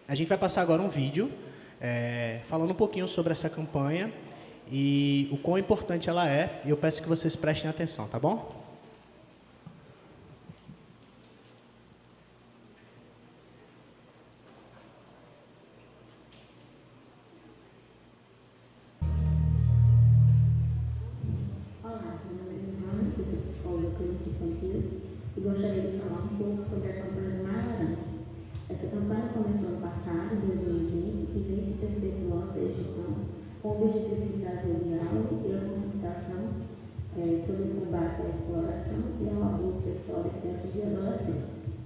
A gente vai passar agora um vídeo falando um pouquinho sobre essa campanha e o quão importante ela é, e eu peço que vocês prestem atenção, tá bom? Olá, meu nome é Joana, eu sou psicóloga clínica infantil e gostaria de falar um pouco sobre a campanha do Mar Laranja. Essa campanha começou no passado, em 2020, e vem se perpetuando desde então, com o objetivo de trazer o diálogo e a conscientização sobre o combate à exploração e ao abuso sexual de crianças e adolescentes.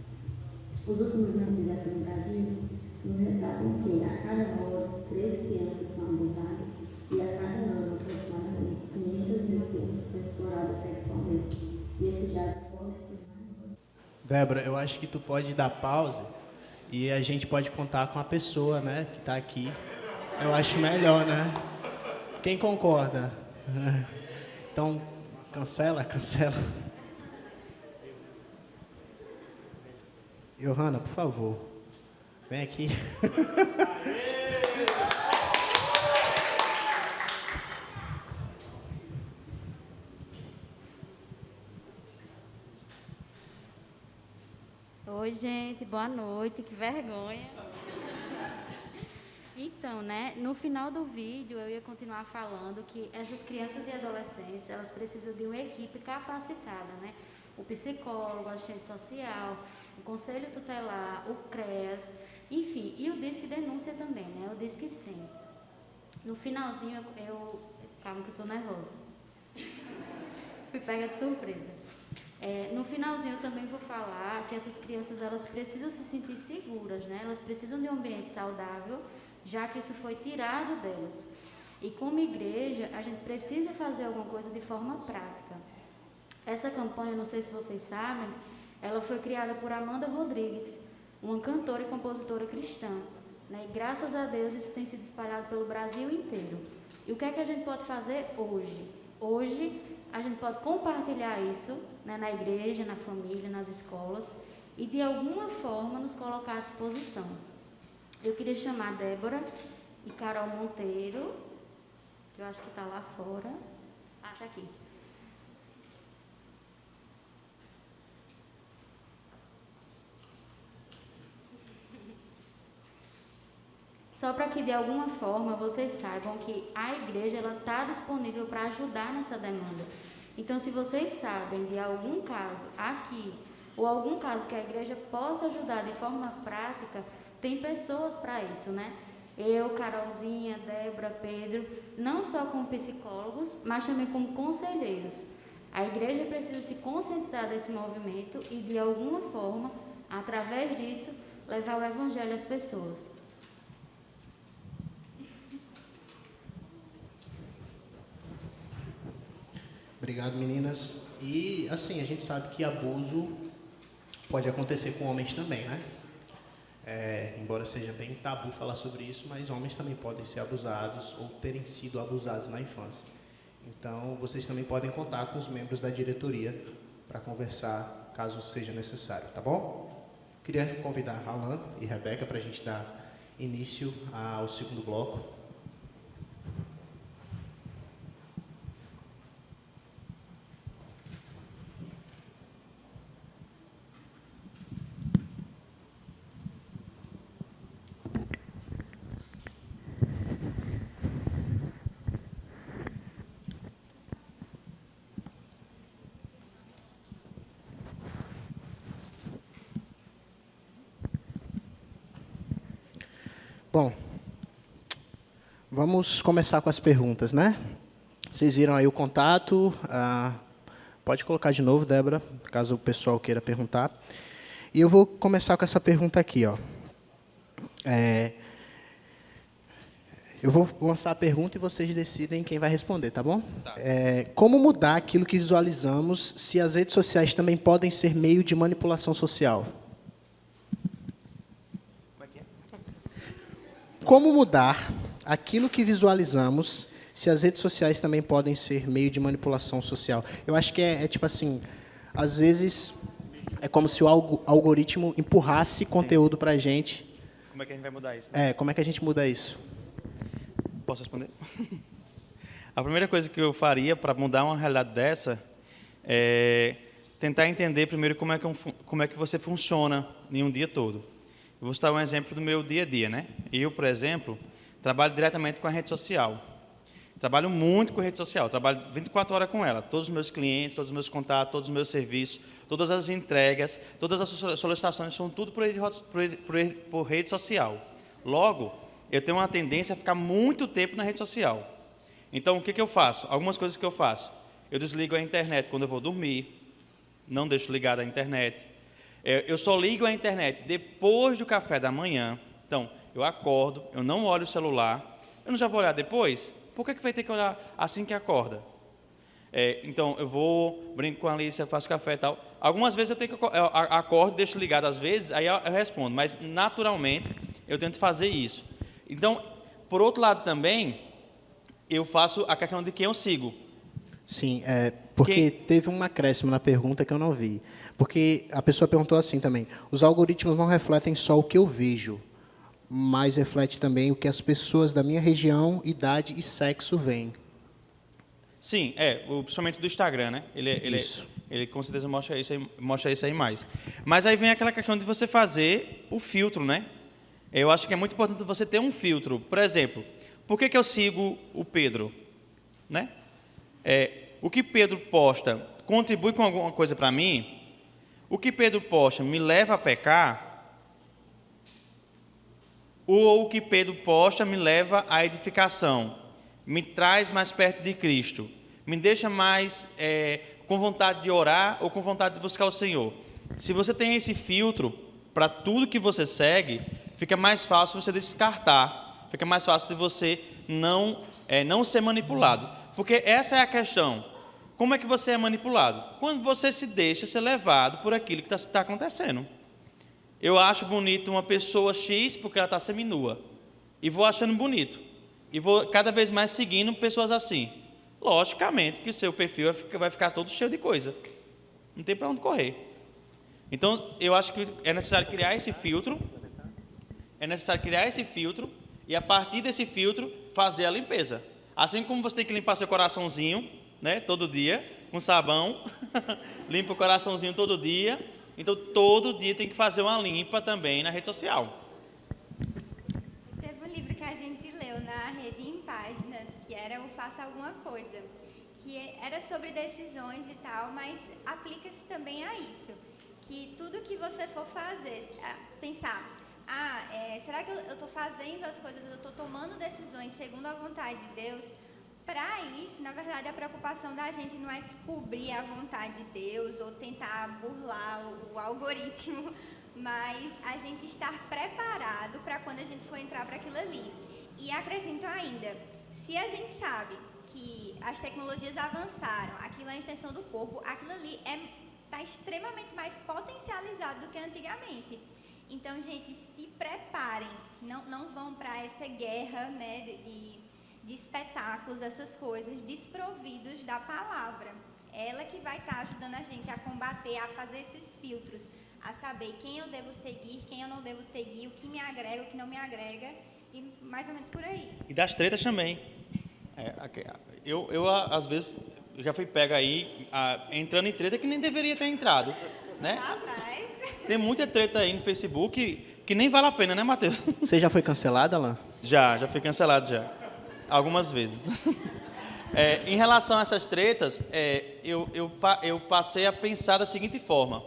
Os últimos índices aqui no Brasil nos retratam que a cada hora 13 crianças são abusadas e a cada ano aproximadamente 500 mil crianças são exploradas sexualmente. E esses dados podem ser mais. Débora, eu acho que tu pode dar pause e a gente pode contar com a pessoa, né, que está aqui. Eu acho melhor, né? Quem concorda? Então, cancela. Johanna, por favor, vem aqui. Oi, gente, boa noite, que vergonha. Então, né, no final do vídeo eu ia continuar falando que essas crianças e adolescentes, elas precisam de uma equipe capacitada, né? O psicólogo, o assistente social, o conselho tutelar, o CREAS, enfim, e o Disque Denúncia também, né? O Disque 100. No finalzinho calma que eu tô nervosa. Fui pega de surpresa. No finalzinho eu também vou falar que essas crianças elas precisam se sentir seguras, né? Elas precisam de um ambiente saudável, já que isso foi tirado delas. E como igreja, a gente precisa fazer alguma coisa de forma prática. Essa campanha, não sei se vocês sabem, ela foi criada por Amanda Rodrigues, uma cantora e compositora cristã, né? E graças a Deus isso tem sido espalhado pelo Brasil inteiro. E o que é que a gente pode fazer hoje? Hoje, a gente pode compartilhar isso, né, na igreja, na família, nas escolas e de alguma forma nos colocar à disposição. Eu queria chamar Débora e Carol Monteiro, que eu acho que está lá fora. Ah, está aqui. Só para que de alguma forma vocês saibam que a igreja está disponível para ajudar nessa demanda. Então, se vocês sabem de algum caso aqui, ou algum caso que a igreja possa ajudar de forma prática, tem pessoas para isso, né? Eu, Carolzinha, Débora, Pedro, não só como psicólogos, mas também como conselheiros. A igreja precisa se conscientizar desse movimento e, de alguma forma, através disso, levar o evangelho às pessoas. Obrigado, meninas. E, assim, a gente sabe que abuso pode acontecer com homens também, né? Embora seja bem tabu falar sobre isso, mas homens também podem ser abusados ou terem sido abusados na infância. Então, vocês também podem contar com os membros da diretoria para conversar, caso seja necessário, tá bom? Queria convidar Alan e Rebeca para a gente dar início ao segundo bloco. Bom, vamos começar com as perguntas, né? Vocês viram aí o contato. Pode colocar de novo, Débora, caso o pessoal queira perguntar. E eu vou começar com essa pergunta aqui, ó. Eu vou lançar a pergunta e vocês decidem quem vai responder, tá bom? Tá. Como mudar aquilo que visualizamos se as redes sociais também podem ser meio de manipulação social? Como mudar aquilo que visualizamos se as redes sociais também podem ser meio de manipulação social? Eu acho que é tipo assim, às vezes é como se o algoritmo empurrasse conteúdo para a gente Como é que a gente vai mudar isso? Como é que a gente muda isso? Posso responder? A primeira coisa que eu faria para mudar uma realidade dessa é tentar entender primeiro como é que você funciona em um dia todo. Eu vou citar um exemplo do meu dia a dia, né? Eu, por exemplo, trabalho diretamente com a rede social. Trabalho muito com a rede social, trabalho 24 horas com ela. Todos os meus clientes, todos os meus contatos, todos os meus serviços, todas as entregas, todas as solicitações são tudo por rede social. Logo, eu tenho uma tendência a ficar muito tempo na rede social. Então, o que eu faço? Algumas coisas que eu faço. Eu desligo a internet quando eu vou dormir, não deixo ligada a internet. Eu só ligo a internet depois do café da manhã. Então, eu acordo, eu não olho o celular. Eu não já vou olhar depois? Por que vai ter que olhar assim que acorda? Então, eu vou, brinco com a Alice, faço café e tal. Algumas vezes eu acordo, deixo ligado às vezes, aí eu respondo. Mas, naturalmente, eu tento fazer isso. Então, por outro lado também, eu faço a questão de quem eu sigo. Sim, porque teve um acréscimo na pergunta que eu não vi. Porque a pessoa perguntou assim também, os algoritmos não refletem só o que eu vejo, mas reflete também o que as pessoas da minha região, idade e sexo veem. Sim, principalmente do Instagram, né? Ele com certeza mostra isso aí mais. Mas aí vem aquela questão de você fazer o filtro, né? Eu acho que é muito importante você ter um filtro. Por exemplo, por que eu sigo o Pedro? Né? O que Pedro posta contribui com alguma coisa para mim? O que Pedro posta me leva a pecar? Ou o que Pedro posta me leva à edificação? Me traz mais perto de Cristo? Me deixa mais com vontade de orar ou com vontade de buscar o Senhor? Se você tem esse filtro para tudo que você segue, fica mais fácil você descartar, fica mais fácil de você não ser manipulado. Porque essa é a questão. Como é que você é manipulado? Quando você se deixa ser levado por aquilo que está acontecendo. Eu acho bonito uma pessoa X porque ela está seminua. E vou achando bonito. E vou cada vez mais seguindo pessoas assim. Logicamente que o seu perfil vai ficar todo cheio de coisa. Não tem para onde correr. Então, eu acho que é necessário criar esse filtro. E a partir desse filtro, fazer a limpeza. Assim como você tem que limpar seu coraçãozinho, né, todo dia, com sabão, limpa o coraçãozinho todo dia. Então, todo dia tem que fazer uma limpa também na rede social. Teve um livro que a gente leu na Rede em Páginas, que era o Faça Alguma Coisa, que era sobre decisões e tal, mas aplica-se também a isso, que tudo que você for fazer, pensar, será que eu estou fazendo as coisas, eu estou tomando decisões segundo a vontade de Deus? Para isso, na verdade, a preocupação da gente não é descobrir a vontade de Deus ou tentar burlar o algoritmo, mas a gente estar preparado para quando a gente for entrar para aquilo ali. E acrescento ainda, se a gente sabe que as tecnologias avançaram, aquilo é a extensão do corpo, aquilo ali está extremamente mais potencializado do que antigamente. Então, gente, se preparem, não vão para essa guerra, né, de espetáculos, essas coisas, desprovidos da palavra. Ela que vai estar ajudando a gente a combater, a fazer esses filtros, a saber quem eu devo seguir, quem eu não devo seguir, o que me agrega, o que não me agrega, e mais ou menos por aí. E das tretas também. Eu às vezes, já fui pego aí, entrando em treta que nem deveria ter entrado, né? Rapaz. Tem muita treta aí no Facebook que nem vale a pena, né, Matheus? Você já foi cancelado, Alan? Já fui cancelado já. Algumas vezes. Em relação a essas tretas, eu passei a pensar da seguinte forma.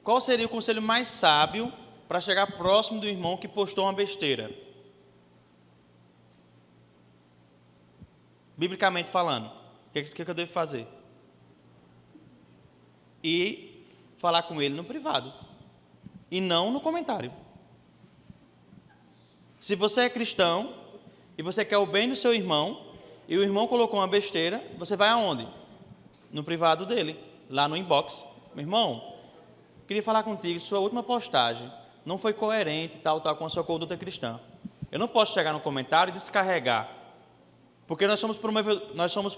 Qual seria o conselho mais sábio para chegar próximo do irmão que postou uma besteira? Biblicamente falando, o que eu devo fazer? E falar com ele no privado. E não no comentário. Se você é cristão e você quer o bem do seu irmão, e o irmão colocou uma besteira, você vai aonde? No privado dele, lá no inbox. Meu irmão, queria falar contigo, sua última postagem não foi coerente, tal, com a sua conduta cristã. Eu não posso chegar no comentário e descarregar, porque nós somos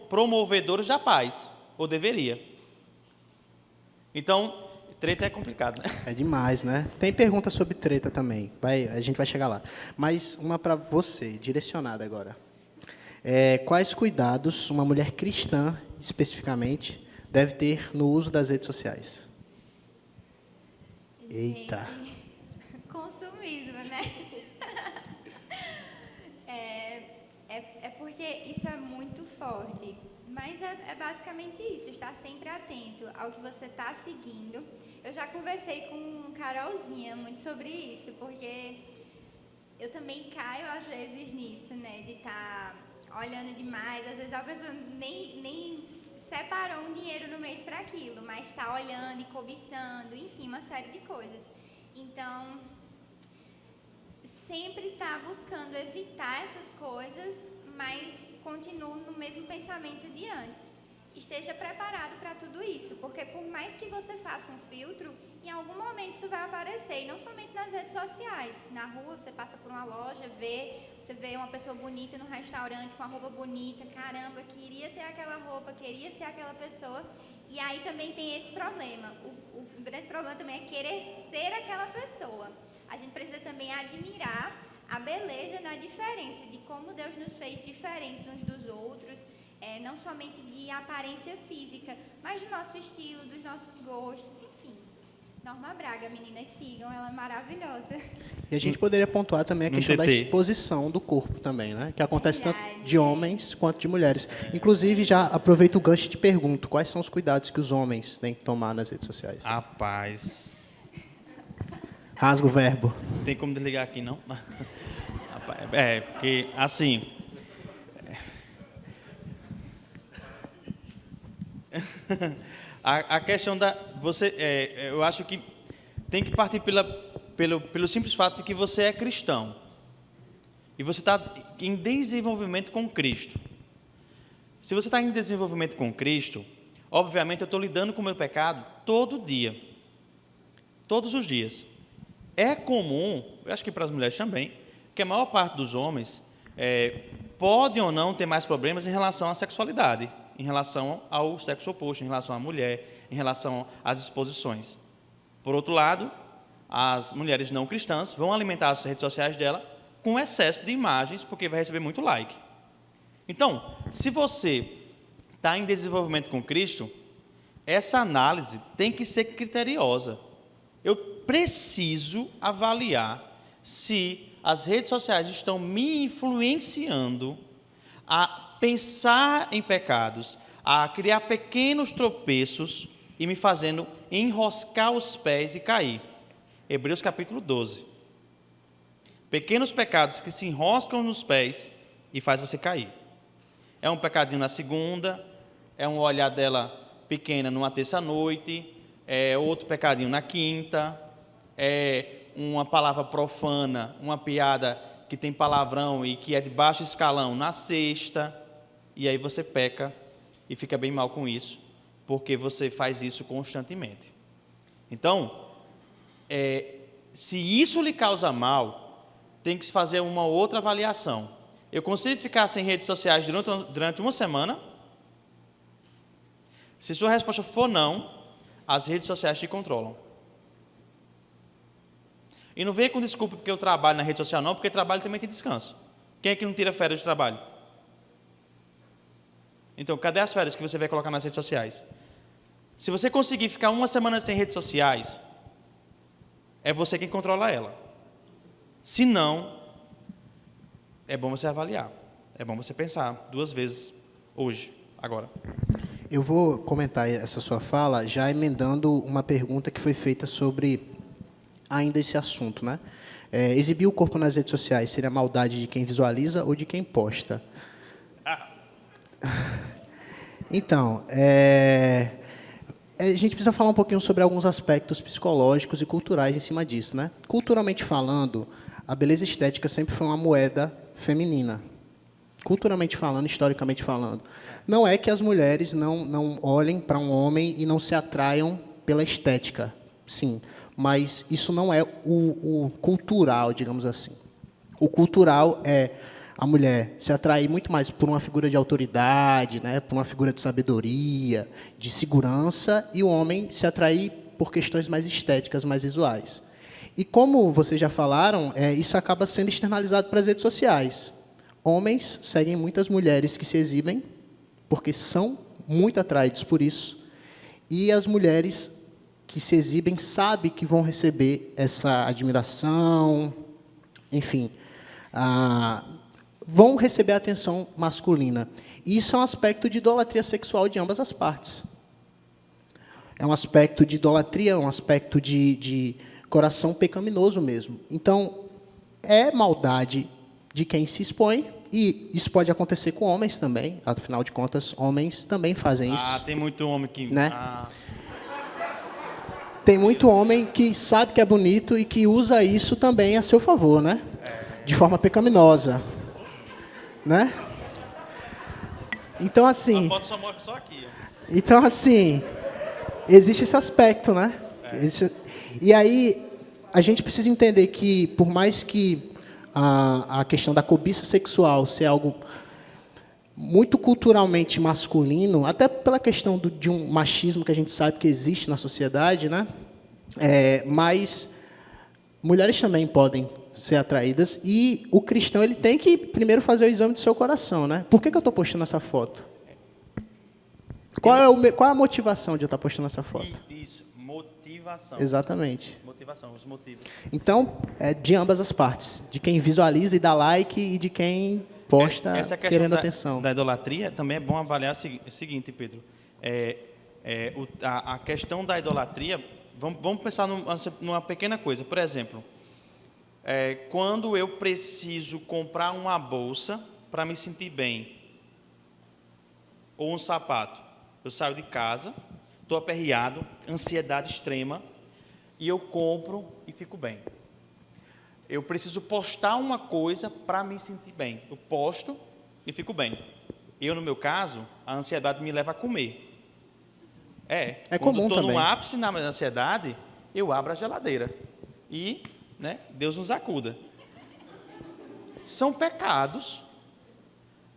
promovedores da paz, ou deveria. Então, Treta é complicado, né? É demais, né? Tem pergunta sobre treta também. A gente vai chegar lá. Mas uma para você, direcionada agora. Quais cuidados uma mulher cristã, especificamente, deve ter no uso das redes sociais? Eita. Consumismo, né? É porque isso é muito forte. Mas é basicamente isso, estar sempre atento ao que você está seguindo. Eu já conversei com Carolzinha muito sobre isso, porque eu também caio às vezes nisso, né? De estar olhando demais. Às vezes a pessoa nem separou um dinheiro no mês para aquilo, mas está olhando e cobiçando, enfim, uma série de coisas. Então, sempre está buscando evitar essas coisas, mas continue no mesmo pensamento de antes. Esteja preparado para tudo isso, porque por mais que você faça um filtro, em algum momento isso vai aparecer, e não somente nas redes sociais. Na rua, você passa por uma loja, você vê uma pessoa bonita no restaurante com a roupa bonita, caramba, eu queria ter aquela roupa, queria ser aquela pessoa, e aí também tem esse problema. O grande problema também é querer ser aquela pessoa. A gente precisa também admirar a beleza na diferença, de como Deus nos fez diferentes uns dos outros, não somente de aparência física, mas do nosso estilo, dos nossos gostos, enfim. Norma Braga, meninas, sigam, ela é maravilhosa. E a gente poderia pontuar também a questão da exposição do corpo também, né? Que acontece tanto de homens quanto de mulheres. Inclusive, já aproveito o gancho e te pergunto, quais são os cuidados que os homens têm que tomar nas redes sociais? Rapaz... Rasga o verbo. Tem como desligar aqui, não? Porque, assim... A questão da... eu acho que tem que partir pelo simples fato de que você é cristão. E você está em desenvolvimento com Cristo. Se você está em desenvolvimento com Cristo, obviamente eu estou lidando com o meu pecado todo dia. Todos os dias. É comum, eu acho que para as mulheres também, que a maior parte dos homens podem ou não ter mais problemas em relação à sexualidade, em relação ao sexo oposto, em relação à mulher, em relação às exposições. Por outro lado, as mulheres não cristãs vão alimentar as redes sociais dela com excesso de imagens, porque vai receber muito like. Então, se você está em desenvolvimento com Cristo, essa análise tem que ser criteriosa. Eu preciso avaliar se as redes sociais estão me influenciando a pensar em pecados, a criar pequenos tropeços e me fazendo enroscar os pés e cair. Hebreus capítulo 12. Pequenos pecados que se enroscam nos pés e faz você cair. É um pecadinho na segunda, é um olhar dela pequena numa terça-noite, é outro pecadinho na quinta, é uma palavra profana, uma piada que tem palavrão e que é de baixo escalão na sexta, e aí você peca e fica bem mal com isso, porque você faz isso constantemente. Então, se isso lhe causa mal, tem que se fazer uma outra avaliação. Eu consigo ficar sem redes sociais durante uma semana? Se sua resposta for não, as redes sociais te controlam. E não venha com desculpa porque eu trabalho na rede social, não, porque trabalho também tem descanso. Quem é que não tira férias de trabalho? Então, cadê as férias que você vai colocar nas redes sociais? Se você conseguir ficar uma semana sem redes sociais, é você quem controla ela. Se não, é bom você avaliar. É bom você pensar 2 vezes hoje, agora. Eu vou comentar essa sua fala já emendando uma pergunta que foi feita sobre ainda esse assunto, né? Exibir o corpo nas redes sociais seria maldade de quem visualiza ou de quem posta? Então, a gente precisa falar um pouquinho sobre alguns aspectos psicológicos e culturais em cima disso, né? Culturalmente falando, a beleza estética sempre foi uma moeda feminina. Culturalmente falando, historicamente falando. Não é que as mulheres não olhem para um homem e não se atraiam pela estética, sim. Mas isso não é o cultural, digamos assim. O cultural é a mulher se atrair muito mais por uma figura de autoridade, né, por uma figura de sabedoria, de segurança, e o homem se atrair por questões mais estéticas, mais visuais. E como vocês já falaram, isso acaba sendo externalizado para as redes sociais. Homens seguem muitas mulheres que se exibem, porque são muito atraídos por isso, e as mulheres que se exibem sabem que vão receber essa admiração, enfim, vão receber a atenção masculina. E isso é um aspecto de idolatria sexual de ambas as partes. É um aspecto de idolatria, é um aspecto de coração pecaminoso mesmo. Então, é maldade de quem se expõe, e isso pode acontecer com homens também, afinal de contas, homens também fazem isso. Tem muito homem que... Né? Tem muito homem que sabe que é bonito e que usa isso também a seu favor, né? De forma pecaminosa. Né? Então, assim... A foto só mostra só aqui. Então, assim, existe esse aspecto, né? E aí, a gente precisa entender que, por mais que a questão da cobiça sexual ser algo muito culturalmente masculino, até pela questão de um machismo que a gente sabe que existe na sociedade, né? Mas mulheres também podem ser atraídas, e o cristão ele tem que primeiro fazer o exame do seu coração, né? Por que eu estou postando essa foto? Qual é a motivação de eu estar postando essa foto? Isso, motivação. Exatamente. Motivação, os motivos. Então, é de ambas as partes, de quem visualiza e dá like e de quem posta Essa questão querendo atenção. Da idolatria também é bom avaliar o seguinte, Pedro. A questão da idolatria, vamos pensar numa pequena coisa. Por exemplo, quando eu preciso comprar uma bolsa para me sentir bem, ou um sapato, eu saio de casa, estou aperreado, ansiedade extrema, e eu compro e fico bem. Eu preciso postar uma coisa para me sentir bem. Eu posto e fico bem. No meu caso, a ansiedade me leva a comer. Quando comum eu estou no ápice na ansiedade, eu abro a geladeira. E, né, Deus nos acuda. São pecados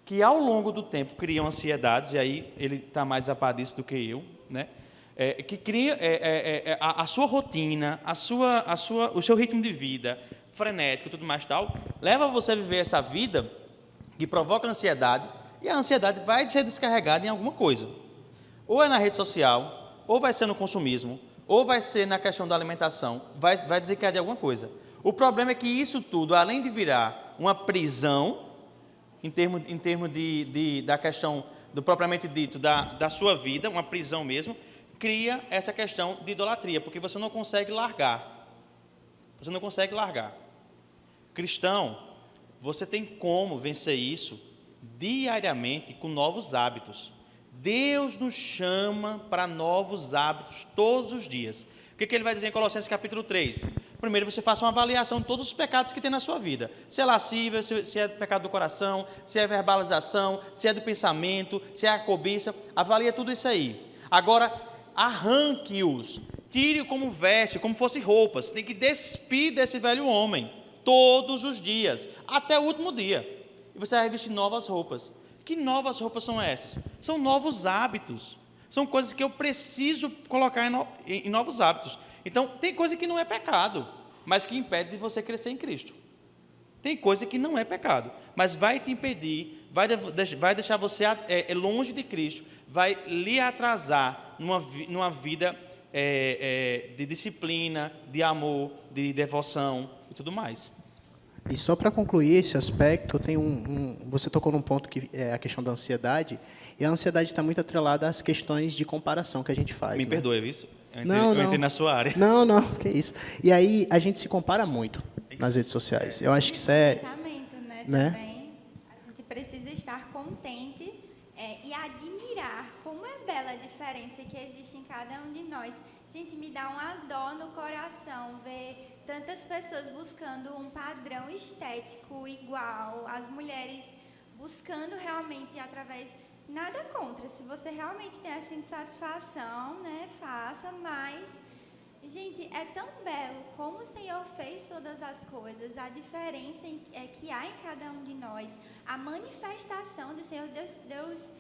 que, ao longo do tempo, criam ansiedades, e aí ele está mais a par disso do que eu, né? Que cria a sua rotina, o seu ritmo de vida frenético, tudo mais tal, leva você a viver essa vida que provoca ansiedade, e a ansiedade vai ser descarregada em alguma coisa. Ou é na rede social, ou vai ser no consumismo, ou vai ser na questão da alimentação, vai desencadear alguma coisa. O problema é que isso tudo, além de virar uma prisão, em termos da questão do propriamente dito da sua vida, uma prisão mesmo, cria essa questão de idolatria, porque você não consegue largar. Você não consegue largar. Cristão, você tem como vencer isso diariamente com novos hábitos. Deus nos chama para novos hábitos todos os dias. O que ele vai dizer em Colossenses capítulo 3? Primeiro você faça uma avaliação de todos os pecados que tem na sua vida. Se é lascívia, se é pecado do coração, se é verbalização, se é do pensamento, se é a cobiça. Avalie tudo isso aí. Agora, arranque-os, tire-o como veste, como fosse roupas. Você tem que despir desse velho homem todos os dias, até o último dia. E você vai vestir novas roupas. Que novas roupas são essas? São novos hábitos. São coisas que eu preciso colocar em novos hábitos. Então, tem coisa que não é pecado, mas que impede de você crescer em Cristo. Tem coisa que não é pecado, mas vai te impedir, vai deixar você longe de Cristo, vai lhe atrasar numa vida de disciplina, de amor, de devoção e tudo mais. E só para concluir esse aspecto, você tocou num ponto que é a questão da ansiedade, e a ansiedade está muito atrelada às questões de comparação que a gente faz. Me né? perdoe, viu? Eu entrei na sua área. Não, que isso. E aí a gente se compara muito nas redes sociais. Eu acho que isso é... Né? Também, a gente precisa estar contente e admirar como é bela a diferença que existe em cada um de nós. Gente, me dá uma dó no coração ver tantas pessoas buscando um padrão estético igual, as mulheres buscando realmente através... Nada contra, se você realmente tem essa insatisfação, né, faça, mas, gente, é tão belo como o Senhor fez todas as coisas, a diferença que há em cada um de nós, a manifestação do Senhor, Deus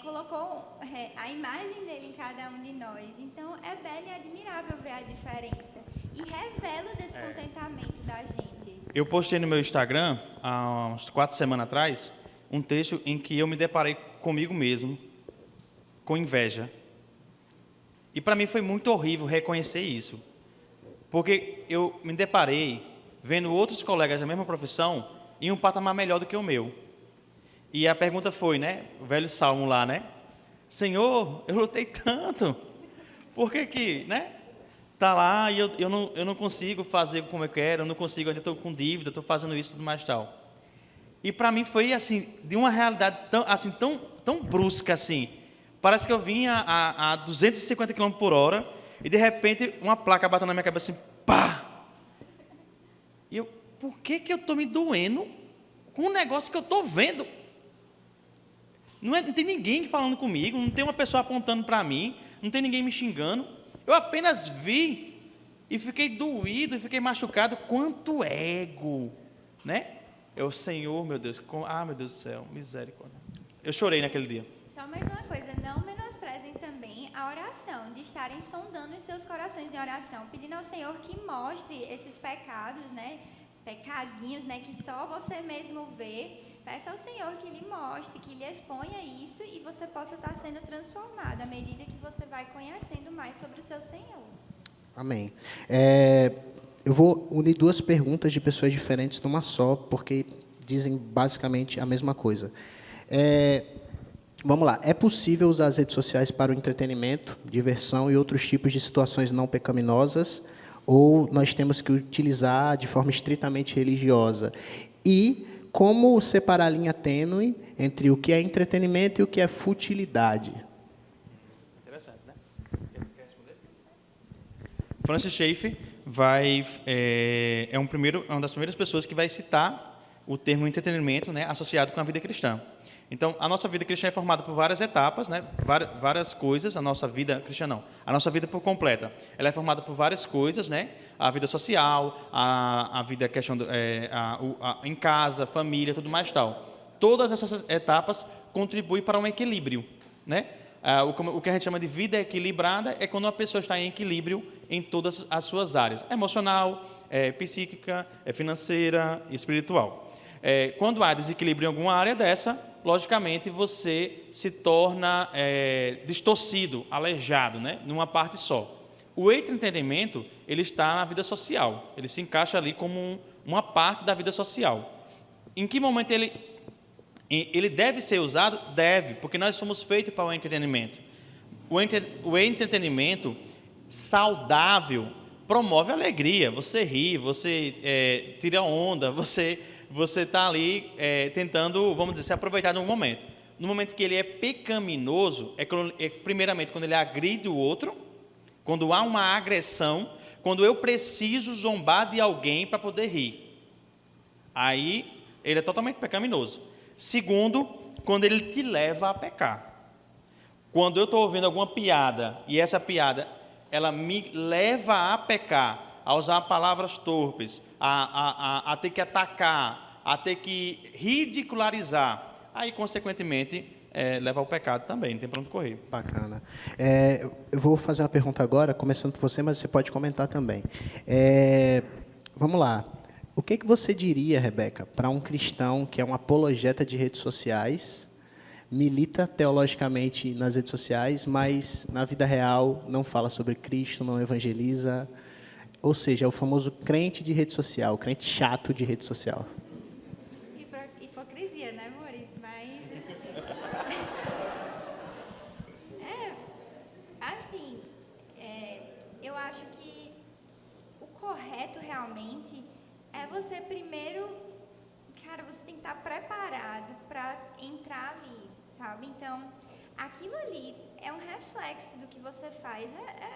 colocou a imagem dele em cada um de nós. Então, é belo e admirável ver a diferença. E revela o descontentamento da gente. Eu postei no meu Instagram, há uns 4 semanas atrás, um texto em que eu me deparei comigo mesmo, com inveja. E para mim foi muito horrível reconhecer isso. Porque eu me deparei vendo outros colegas da mesma profissão em um patamar melhor do que o meu. E a pergunta foi, né, o velho salmo lá, né? Senhor, eu lutei tanto, por que, né? Tá lá e eu não consigo fazer como eu quero, eu não consigo, ainda estou com dívida, estou fazendo isso e tudo mais tal. E para mim foi assim, de uma realidade tão brusca assim. Parece que eu vinha a 250 km por hora e de repente uma placa bateu na minha cabeça assim, pá! E eu, por que eu estou me doendo com um negócio que eu estou vendo? Não tem ninguém falando comigo, não tem uma pessoa apontando para mim, não tem ninguém me xingando. Eu apenas vi e fiquei doído, e fiquei machucado. Quanto ego, né? Eu, Senhor, meu Deus, meu Deus do céu, misericórdia. Eu chorei naquele dia. Só mais uma coisa, não menosprezem também a oração, de estarem sondando os seus corações em oração, pedindo ao Senhor que mostre esses pecados, né? Pecadinhos, né? Que só você mesmo vê. Peça ao Senhor que lhe mostre, que lhe exponha isso e você possa estar sendo transformado à medida que você vai conhecendo mais sobre o seu Senhor. Amém. Eu vou unir 2 perguntas de pessoas diferentes numa só, porque dizem basicamente a mesma coisa. Vamos lá. É possível usar as redes sociais para o entretenimento, diversão e outros tipos de situações não pecaminosas? Ou nós temos que utilizar de forma estritamente religiosa? E como separar a linha tênue entre o que é entretenimento e o que é futilidade? Interessante, né? Quer responder? Francis Schaeffer é uma das primeiras pessoas que vai citar o termo entretenimento, né, associado com a vida cristã. Então, a nossa vida cristã é formada por várias etapas, né, várias coisas. A nossa vida cristã não, a nossa vida por completa, ela é formada por várias coisas, né? A vida social, a vida em casa, família, tudo mais tal. Todas essas etapas contribuem para um equilíbrio, né? O que a gente chama de vida equilibrada é quando uma pessoa está em equilíbrio em todas as suas áreas: emocional, psíquica, financeira e espiritual. Quando há desequilíbrio em alguma área dessa, logicamente você se torna distorcido, aleijado, né? Numa parte só. O entretenimento, ele está na vida social, ele se encaixa ali como uma parte da vida social. Em que momento ele deve ser usado? Deve, porque nós somos feitos para o entretenimento. O entretenimento saudável promove alegria, você ri, você tira onda, você está ali tentando, vamos dizer, se aproveitar de um momento. No momento que ele é pecaminoso, primeiramente quando ele agride o outro, quando há uma agressão, quando eu preciso zombar de alguém para poder rir. Aí ele é totalmente pecaminoso. Segundo, quando ele te leva a pecar. Quando eu estou ouvindo alguma piada e essa piada ela me leva a pecar, a usar palavras torpes, a ter que atacar, a ter que ridicularizar, aí consequentemente leva ao pecado também, não tem para onde correr. Bacana. Eu vou fazer uma pergunta agora, começando por você, mas você pode comentar também. Vamos lá. O que você diria, Rebeca, para um cristão que é um apologeta de redes sociais, milita teologicamente nas redes sociais, mas na vida real não fala sobre Cristo, não evangeliza, ou seja, é o famoso crente de rede social, crente chato de rede social? Hipocrisia, né, Maurício? Mas assim, eu acho que o correto realmente é você primeiro, cara, você tem que estar preparado para entrar ali, sabe? Então, aquilo ali é um reflexo do que você faz,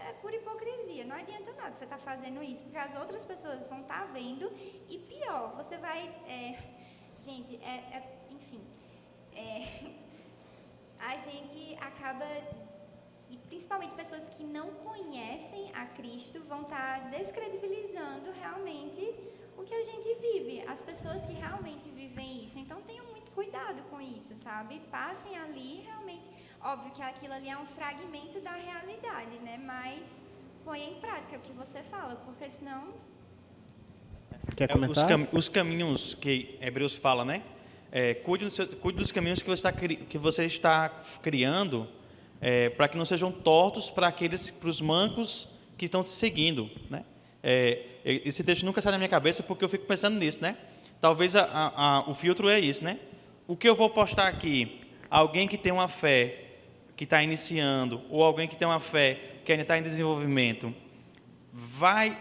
é pura hipocrisia, não adianta nada você estar fazendo isso, porque as outras pessoas vão estar vendo, e pior, você vai, gente, enfim, a gente acaba, e principalmente pessoas que não conhecem a Cristo, vão estar descredibilizando realmente o que a gente vive, as pessoas que realmente vivem isso. Então tenham muito cuidado com isso, sabe? Passem ali realmente, óbvio que aquilo ali é um fragmento da realidade, né? Mas ponha em prática o que você fala, porque senão... Quer comentar? Os caminhos que Hebreus fala, né? Cuide dos caminhos que você está criando, para que não sejam tortos para os mancos que estão te seguindo, né? Esse texto nunca sai da minha cabeça porque eu fico pensando nisso, né? Talvez o filtro é isso, né? O que eu vou postar aqui? Alguém que tem uma fé que está iniciando, ou alguém que tem uma fé que ainda está em desenvolvimento, vai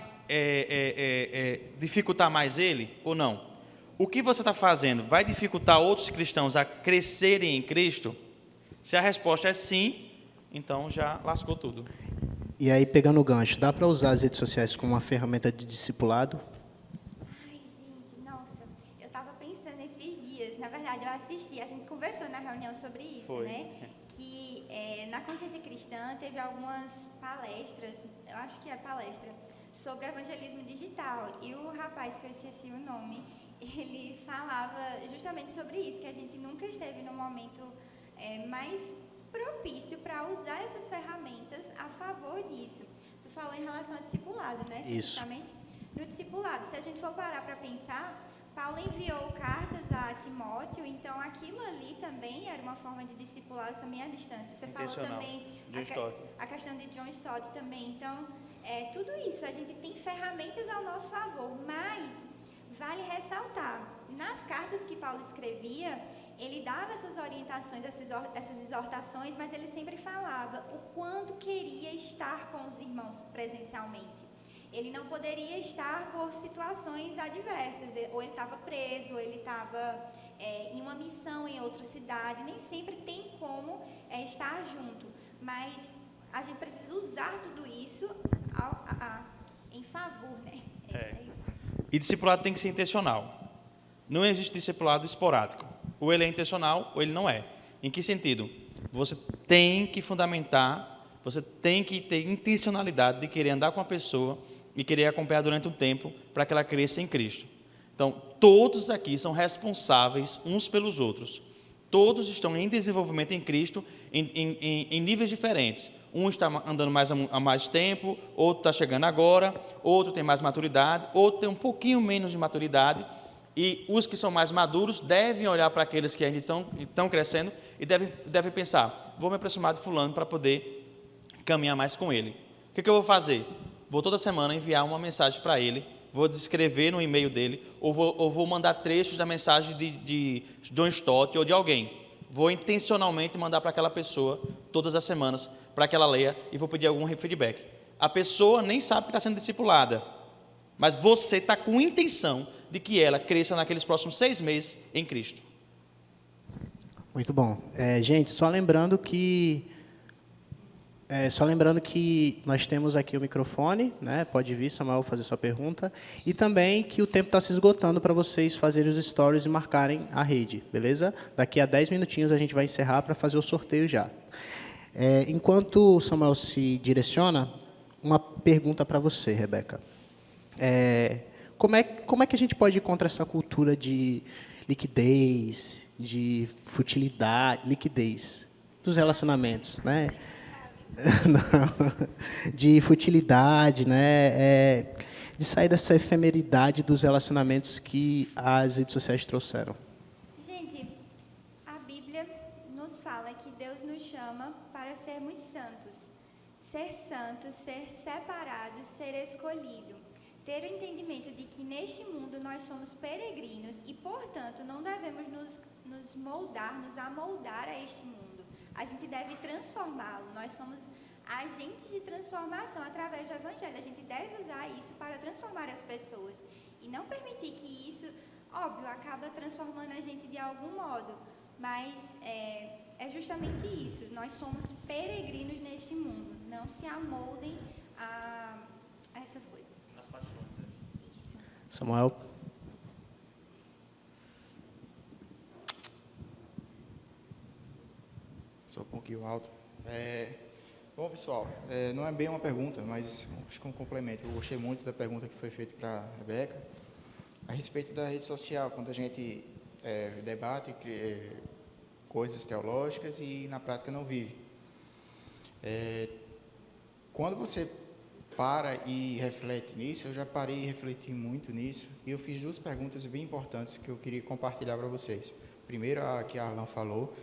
dificultar mais ele ou não? O que você está fazendo vai dificultar outros cristãos a crescerem em Cristo? Se a resposta é sim, então já lascou tudo. E aí, pegando o gancho, dá para usar as redes sociais como uma ferramenta de discipulado? Ai, gente, nossa, eu estava pensando esses dias, na verdade eu assisti, a gente conversou na reunião sobre isso, Foi. né? Que na Consciência Cristã teve algumas palestras, eu acho que é palestra, sobre evangelismo digital. E o rapaz, que eu esqueci o nome, ele falava justamente sobre isso, que a gente nunca esteve num momento mais propício para usar essas ferramentas a favor disso. Tu falou em relação ao discipulado, né? Isso. Especificamente no discipulado. Se a gente for parar para pensar, Paulo enviou cartas a Timóteo, então aquilo ali também era uma forma de discipulado também à distância. Você falou também a questão de John Stott também. Então, tudo isso, a gente tem ferramentas ao nosso favor, mas vale ressaltar, nas cartas que Paulo escrevia, ele dava essas orientações, essas exortações, mas ele sempre falava o quanto queria estar com os irmãos presencialmente. Ele não poderia estar por situações adversas, ou ele estava preso, ou ele estava em uma missão em outra cidade, nem sempre tem como estar junto, mas a gente precisa usar tudo isso em favor, né? É isso. E discipulado tem que ser intencional. Não existe discipulado esporádico. Ou ele é intencional, ou ele não é. Em que sentido? Você tem que fundamentar, você tem que ter intencionalidade de querer andar com a pessoa e querer acompanhar durante um tempo para que ela cresça em Cristo. Então, todos aqui são responsáveis uns pelos outros. Todos estão em desenvolvimento em Cristo em níveis diferentes. Um está andando há mais tempo, outro está chegando agora, outro tem mais maturidade, outro tem um pouquinho menos de maturidade. E os que são mais maduros devem olhar para aqueles que ainda estão crescendo e devem pensar, vou me aproximar de fulano para poder caminhar mais com ele. O que eu vou fazer? Vou toda semana enviar uma mensagem para ele, vou descrever no e-mail dele, ou vou mandar trechos da mensagem de John Stott ou de alguém. Vou intencionalmente mandar para aquela pessoa todas as semanas, para que ela leia, e vou pedir algum feedback. A pessoa nem sabe que está sendo discipulada, mas você está com intenção de que ela cresça naqueles próximos 6 meses em Cristo. Muito bom. Gente, só lembrando que nós temos aqui o microfone, né? Pode vir, Samuel, fazer sua pergunta. E também que o tempo está se esgotando para vocês fazerem os stories e marcarem a rede, beleza? Daqui a 10 minutinhos a gente vai encerrar para fazer o sorteio já. Enquanto o Samuel se direciona, uma pergunta para você, Rebeca. Como é que a gente pode ir contra essa cultura de liquidez, de futilidade, liquidez dos relacionamentos, né? De futilidade, né? De sair dessa efemeridade dos relacionamentos que as redes sociais trouxeram. Gente, a Bíblia nos fala que Deus nos chama para sermos santos. Ser santo, ser separado, ser escolhido. Ter o entendimento de que neste mundo nós somos peregrinos e, portanto, não devemos nos amoldar a este mundo. A gente deve transformá-lo. Nós somos agentes de transformação através do Evangelho. A gente deve usar isso para transformar as pessoas e não permitir que isso, óbvio, acaba transformando a gente de algum modo, mas é justamente isso. Nós somos peregrinos neste mundo. Não se amoldem a essas coisas. Isso. Samuel? Sou um pouquinho alto. Bom, pessoal, não é bem uma pergunta, mas acho que um complemento. Eu gostei muito da pergunta que foi feita para a Rebeca, a respeito da rede social. Quando a gente debate coisas teológicas e na prática não vive. Quando você para e reflete nisso, eu já parei e refleti muito nisso, e eu fiz 2 perguntas bem importantes que eu queria compartilhar para vocês. Primeiro, a que a Arlan falou,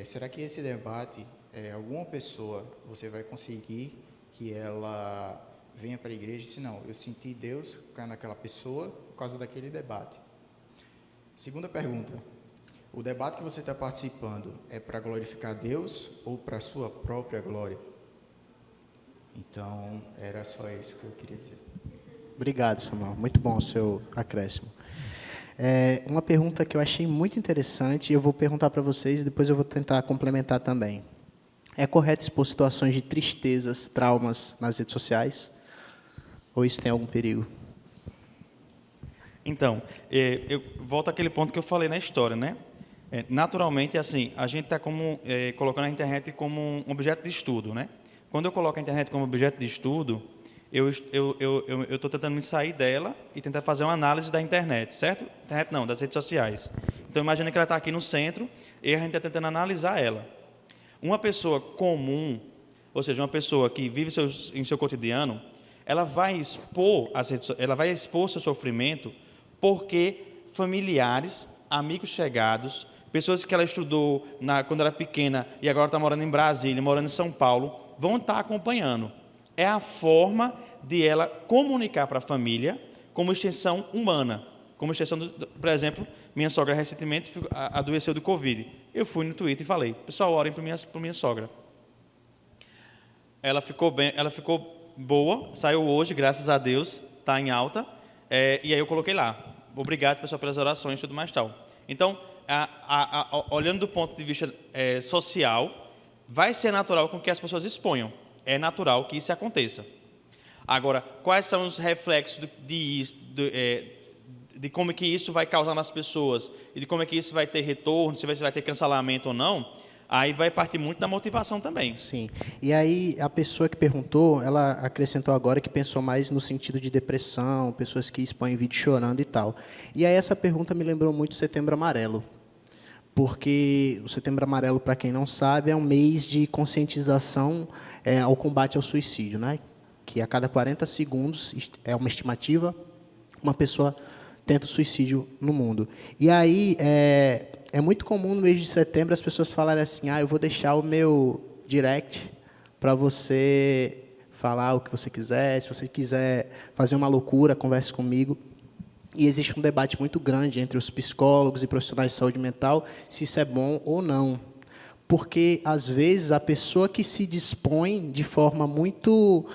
será que esse debate, alguma pessoa, você vai conseguir que ela venha para a igreja e disse, não, eu senti Deus ficar naquela pessoa por causa daquele debate. Segunda pergunta, o debate que você está participando é para glorificar Deus ou para a sua própria glória? Então, era só isso que eu queria dizer. Obrigado, Samuel. Muito bom o seu acréscimo. Uma pergunta que eu achei muito interessante, eu vou perguntar para vocês e depois eu vou tentar complementar também. É correto expor situações de tristezas, traumas nas redes sociais? Ou isso tem algum perigo? Então, eu volto àquele ponto que eu falei na história, né? Naturalmente, assim, a gente está colocando a internet como um objeto de estudo, né? Quando eu coloco a internet como objeto de estudo, eu estou tentando me sair dela e tentar fazer uma análise da internet, certo? Internet não, das redes sociais. Então, imagina que ela está aqui no centro e a gente está tentando analisar ela. Uma pessoa comum, ou seja, uma pessoa que vive em seu cotidiano, ela vai expor seu sofrimento porque familiares, amigos chegados, pessoas que ela estudou quando era pequena e agora está morando em Brasília, morando em São Paulo, vão estar acompanhando. É a forma de ela comunicar para a família como extensão humana. Como extensão, por exemplo, minha sogra recentemente adoeceu do Covid. Eu fui no Twitter e falei, pessoal, orem por minha sogra. Ela ficou bem, ela ficou boa, saiu hoje, graças a Deus, está em alta. E aí eu coloquei lá, obrigado, pessoal, pelas orações e tudo mais tal. Então, olhando do ponto de vista social, vai ser natural com que as pessoas exponham. É natural que isso aconteça. Agora, quais são os reflexos de como que isso vai causar nas pessoas e de como é que isso vai ter retorno, se vai ter cancelamento ou não, aí vai partir muito da motivação também. Sim. E aí, a pessoa que perguntou, ela acrescentou agora que pensou mais no sentido de depressão, pessoas que expõem vídeo chorando e tal. E aí, essa pergunta me lembrou muito o Setembro Amarelo. Porque o Setembro Amarelo, para quem não sabe, é um mês de conscientização ao combate ao suicídio, né? Que a cada 40 segundos, é uma estimativa, uma pessoa tenta o suicídio no mundo. E aí, é muito comum no mês de setembro as pessoas falarem assim, eu vou deixar o meu direct para você falar o que você quiser, se você quiser fazer uma loucura, converse comigo. E existe um debate muito grande entre os psicólogos e profissionais de saúde mental se isso é bom ou não. Porque, às vezes, a pessoa que se dispõe de forma muito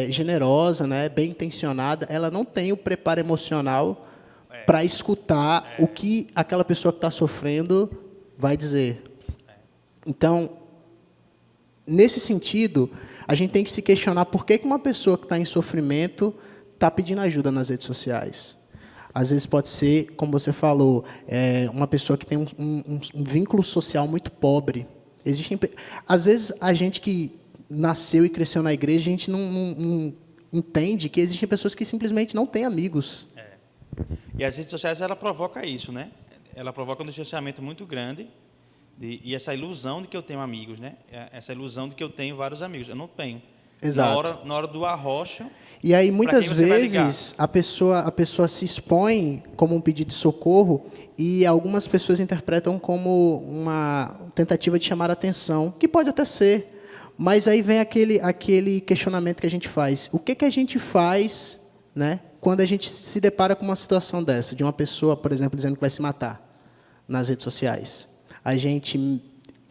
generosa, né, bem intencionada, ela não tem o preparo emocional para escutar o que aquela pessoa que está sofrendo vai dizer. Então, nesse sentido, a gente tem que se questionar por que uma pessoa que está em sofrimento está pedindo ajuda nas redes sociais. Às vezes pode ser, como você falou, uma pessoa que tem um vínculo social muito pobre. Às vezes, a gente que nasceu e cresceu na igreja, a gente não entende que existem pessoas que simplesmente não têm amigos. E as redes sociais, ela provoca isso, né? Ela provoca um distanciamento muito grande e essa ilusão de que eu tenho amigos, né? Essa ilusão de que eu tenho vários amigos. Eu não tenho. Exato. Na hora do arrocha. E aí, muitas vezes, a pessoa se expõe como um pedido de socorro e algumas pessoas interpretam como uma tentativa de chamar a atenção, que pode até ser, mas aí vem aquele questionamento que a gente faz. O que a gente faz, né, quando a gente se depara com uma situação dessa, de uma pessoa, por exemplo, dizendo que vai se matar nas redes sociais? A gente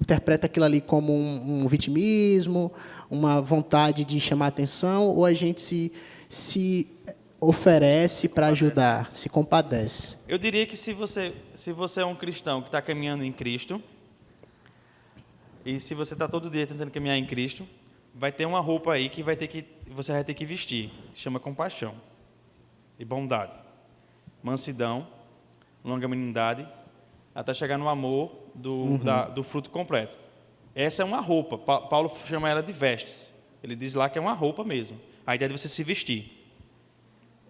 interpreta aquilo ali como um vitimismo, uma vontade de chamar a atenção, ou a gente se oferece para ajudar, se compadece? Eu diria que se você é um cristão que está caminhando em Cristo, e se você está todo dia tentando caminhar em Cristo, vai ter uma roupa aí que você vai ter que vestir, chama compaixão e bondade, mansidão, longanimidade, até chegar no amor do fruto completo. Essa é uma roupa. Paulo chama ela de vestes. Ele diz lá que é uma roupa mesmo. A ideia de você se vestir.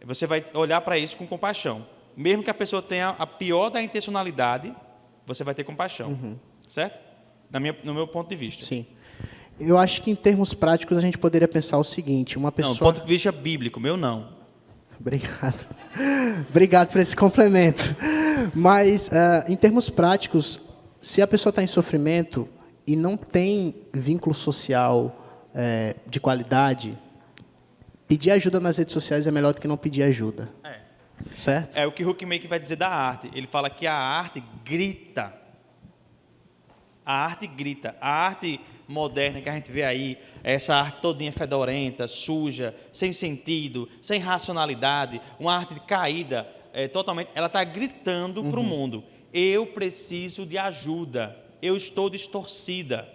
Você vai olhar para isso com compaixão. mesmo que a pessoa tenha a pior da intencionalidade, você vai ter compaixão, certo? No meu ponto de vista. Sim. Eu acho que em termos práticos a gente poderia pensar o seguinte, uma pessoa... Não, do ponto de vista bíblico, meu não. Obrigado. Obrigado por esse complemento. Mas, em termos práticos, se a pessoa está em sofrimento e não tem vínculo social de qualidade, pedir ajuda nas redes sociais é melhor do que não pedir ajuda. Certo? É o que Huckmaker vai dizer da arte. Ele fala que a arte grita. A arte grita. A arte moderna que a gente vê aí, essa arte todinha fedorenta, suja, sem sentido, sem racionalidade, uma arte caída, totalmente, ela está gritando para o mundo: eu preciso de ajuda, eu estou distorcida.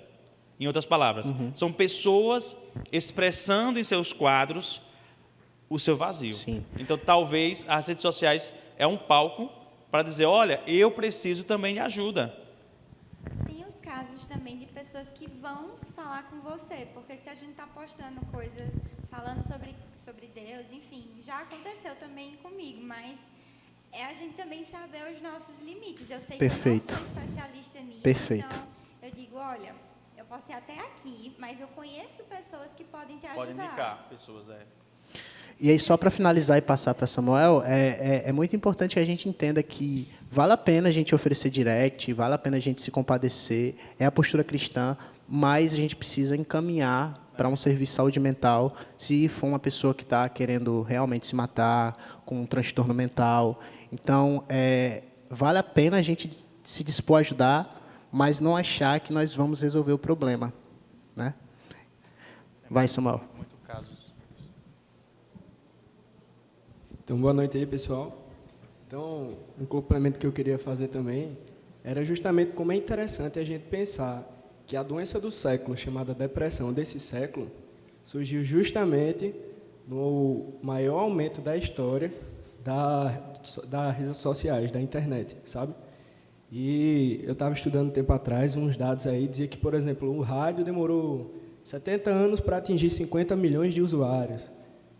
Em outras palavras, são pessoas expressando em seus quadros o seu vazio. Sim. Então, talvez as redes sociais é um palco para dizer: olha, eu preciso também de ajuda. Tem os casos também de pessoas que vão falar com você, porque se a gente está postando coisas, falando sobre Deus, enfim, já aconteceu também comigo, mas é a gente também saber os nossos limites. Eu sei Perfeito. que eu não sou especialista nisso, Perfeito. então eu digo, olha, eu posso ir até aqui, mas eu conheço pessoas que podem te ajudar. Pode indicar pessoas, E aí, só para finalizar e passar para Samuel, é muito importante que a gente entenda que vale a pena a gente oferecer direct, vale a pena a gente se compadecer, é a postura cristã, mas a gente precisa encaminhar para um serviço de saúde mental se for uma pessoa que está querendo realmente se matar, com um transtorno mental. Então, vale a pena a gente se dispor a ajudar, mas não achar que nós vamos resolver o problema, né? Vai, Samuel. muito casos. Então, boa noite aí, pessoal. Então, um complemento que eu queria fazer também era justamente como é interessante a gente pensar que a doença do século, chamada depressão desse século, surgiu justamente no maior aumento da história das redes sociais, da internet, sabe? E eu estava estudando um tempo atrás uns dados aí, dizia que, por exemplo, o rádio demorou 70 anos para atingir 50 milhões de usuários.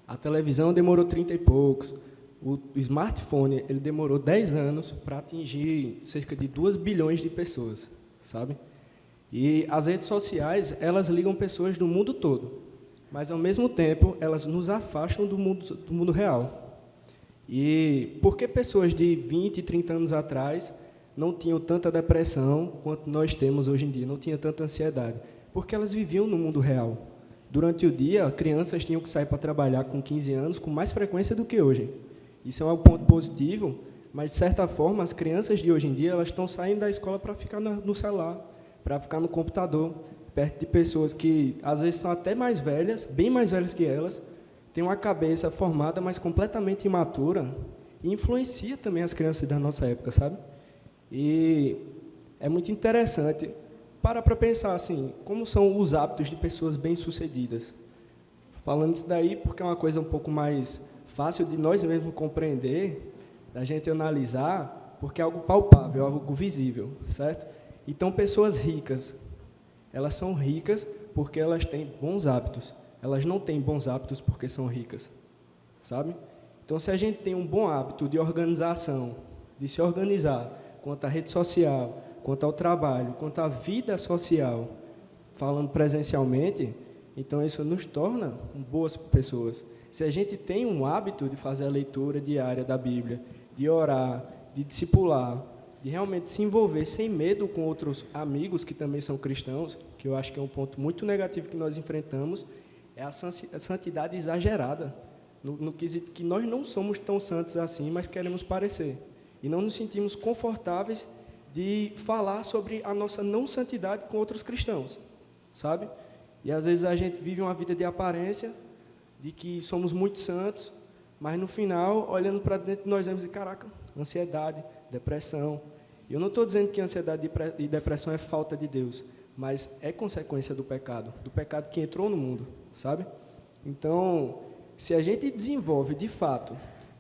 A televisão demorou 30 e poucos. O smartphone ele demorou 10 anos para atingir cerca de 2 bilhões de pessoas, sabe? E as redes sociais, elas ligam pessoas do mundo todo, mas, ao mesmo tempo, elas nos afastam do mundo real. E por que pessoas de 20, 30 anos atrás não tinham tanta depressão quanto nós temos hoje em dia, não tinham tanta ansiedade? Porque elas viviam no mundo real. Durante o dia, crianças tinham que sair para trabalhar com 15 anos com mais frequência do que hoje. Isso é um ponto positivo, mas, de certa forma, as crianças de hoje em dia elas estão saindo da escola para ficar no celular, para ficar no computador, perto de pessoas que, às vezes, são até mais velhas, bem mais velhas que elas, têm uma cabeça formada, mas completamente imatura, e influencia também as crianças da nossa época, sabe? E é muito interessante para pensar assim, como são os hábitos de pessoas bem-sucedidas. Falando isso daí, porque é uma coisa um pouco mais fácil de nós mesmos compreender, da gente analisar, porque é algo palpável, é algo visível, certo? Então, pessoas ricas, elas são ricas porque elas têm bons hábitos. Elas não têm bons hábitos porque são ricas, sabe? Então, se a gente tem um bom hábito de organização, de se organizar quanto à rede social, quanto ao trabalho, quanto à vida social, falando presencialmente, então isso nos torna boas pessoas. Se a gente tem um hábito de fazer a leitura diária da Bíblia, de orar, de discipular, de realmente se envolver sem medo com outros amigos que também são cristãos, que eu acho que é um ponto muito negativo que nós enfrentamos, é a santidade exagerada, no quesito que nós não somos tão santos assim, mas queremos parecer. E não nos sentimos confortáveis de falar sobre a nossa não santidade com outros cristãos, sabe? E às vezes a gente vive uma vida de aparência, de que somos muito santos, mas no final, olhando para dentro, nós vemos, caraca, ansiedade, depressão. Eu não estou dizendo que ansiedade e depressão é falta de Deus, mas é consequência do pecado que entrou no mundo, sabe? Então, se a gente desenvolve, de fato,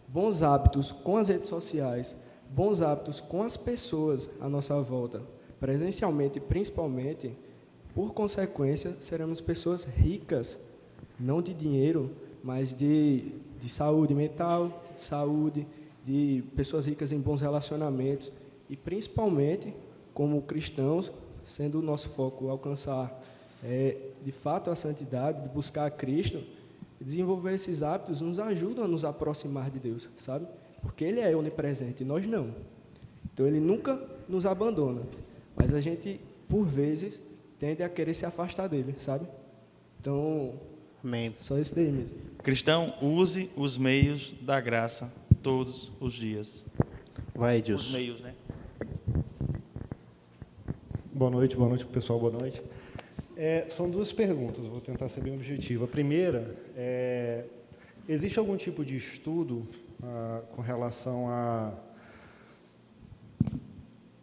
bons hábitos com as redes sociais, bons hábitos com as pessoas à nossa volta, presencialmente e principalmente, por consequência, seremos pessoas ricas, não de dinheiro, mas de saúde mental, de saúde, de pessoas ricas em bons relacionamentos e, principalmente, como cristãos, sendo o nosso foco alcançar, de fato, a santidade, de buscar a Cristo, desenvolver esses hábitos nos ajudam a nos aproximar de Deus, sabe? Porque Ele é onipresente e nós não. Então, Ele nunca nos abandona, mas a gente, por vezes, tende a querer se afastar dEle, sabe? Então, Amém. só isso daí mesmo. Cristão, use os meios da graça todos os dias. Vai, Os Edilson. meios, né? Boa noite, pessoal, boa noite. São duas perguntas, vou tentar ser bem objetivo. A primeira existe algum tipo de estudo com relação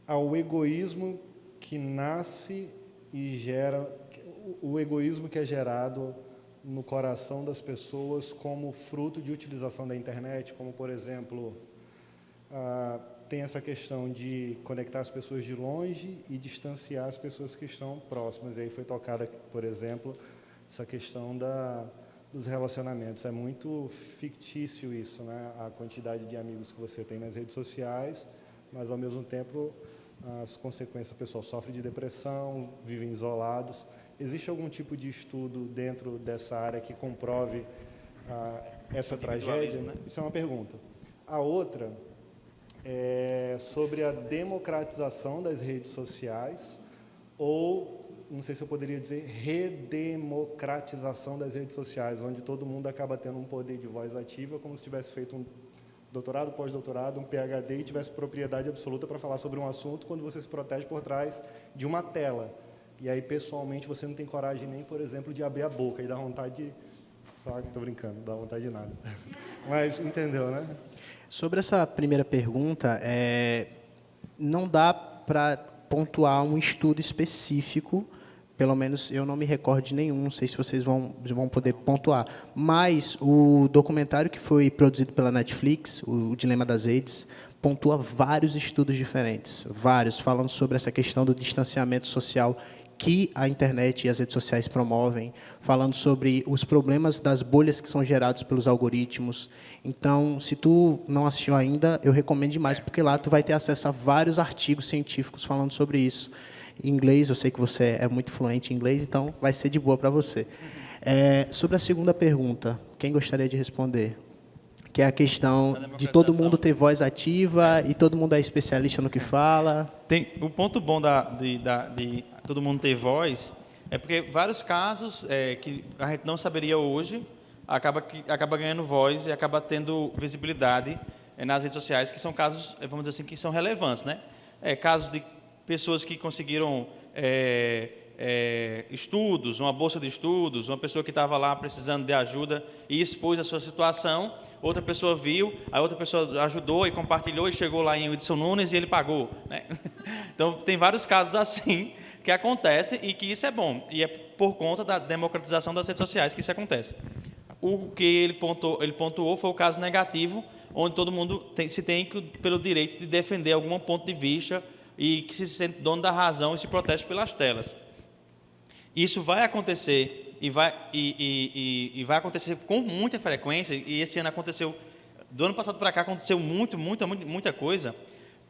ao egoísmo que nasce e gera, o egoísmo que é gerado no coração das pessoas como fruto de utilização da internet, como, por exemplo, tem essa questão de conectar as pessoas de longe e distanciar as pessoas que estão próximas. E aí foi tocada, por exemplo, essa questão dos relacionamentos. É muito fictício isso, né? A quantidade de amigos que você tem nas redes sociais, mas, ao mesmo tempo, as consequências, o pessoal sofre de depressão, vivem isolados. Existe algum tipo de estudo dentro dessa área que comprove essa tragédia? Né? Isso é uma pergunta. A outra é sobre a democratização das redes sociais, ou, não sei se eu poderia dizer, redemocratização das redes sociais, onde todo mundo acaba tendo um poder de voz ativa, como se tivesse feito um doutorado, pós-doutorado, um PhD e tivesse propriedade absoluta para falar sobre um assunto, quando você se protege por trás de uma tela. E aí, pessoalmente, você não tem coragem nem, por exemplo, de abrir a boca e dá vontade de... Estou brincando, não dá vontade de nada. Mas entendeu, né? Sobre essa primeira pergunta, não dá para pontuar um estudo específico, pelo menos eu não me recordo de nenhum, não sei se vocês vão poder pontuar, mas o documentário que foi produzido pela Netflix, o Dilema das Redes, pontua vários estudos diferentes, vários, falando sobre essa questão do distanciamento social que a internet e as redes sociais promovem, falando sobre os problemas das bolhas que são gerados pelos algoritmos. Então, se tu não assistiu ainda, eu recomendo demais, porque lá tu vai ter acesso a vários artigos científicos falando sobre isso. Em inglês, eu sei que você é muito fluente em inglês, então vai ser de boa para você. Sobre a segunda pergunta, quem gostaria de responder? Que é a questão de todo mundo ter voz ativa e todo mundo é especialista no que fala. O ponto bom de todo mundo ter voz é porque vários casos que a gente não saberia hoje acaba ganhando voz e acaba tendo visibilidade nas redes sociais, que são casos, vamos dizer assim, que são relevantes, né? Casos de pessoas que conseguiram estudos, uma bolsa de estudos, uma pessoa que estava lá precisando de ajuda e expôs a sua situação, outra pessoa viu, a outra pessoa ajudou e compartilhou e chegou lá em Edson Nunes e ele pagou, né? Então, tem vários casos assim que acontecem e que isso é bom, e é por conta da democratização das redes sociais que isso acontece. O que ele pontuou foi o caso negativo, onde todo mundo se tem pelo direito de defender algum ponto de vista e que se sente dono da razão e se protege pelas telas. Isso vai acontecer e vai acontecer com muita frequência, e esse ano aconteceu, do ano passado para cá aconteceu muita coisa,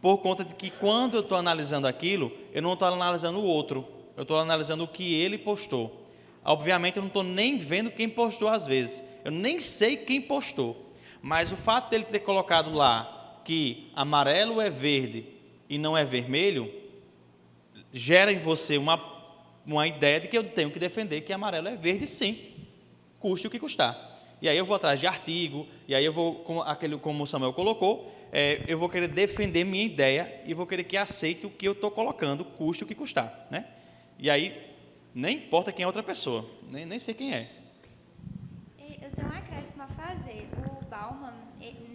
por conta de que quando eu estou analisando aquilo, eu não estou analisando o outro, eu estou analisando o que ele postou. Obviamente eu não estou nem vendo quem postou às vezes, eu nem sei quem postou, mas o fato dele ter colocado lá que amarelo é verde e não é vermelho, gera em você uma ideia de que eu tenho que defender que amarelo é verde, sim, custe o que custar. E aí eu vou atrás de artigo, e aí eu vou, como o Samuel colocou, eu vou querer defender minha ideia e vou querer que aceite o que eu estou colocando, custe o que custar, né? E aí, nem importa quem é outra pessoa, nem sei quem é. Eu tenho um acréscimo a fazer. O Bauman,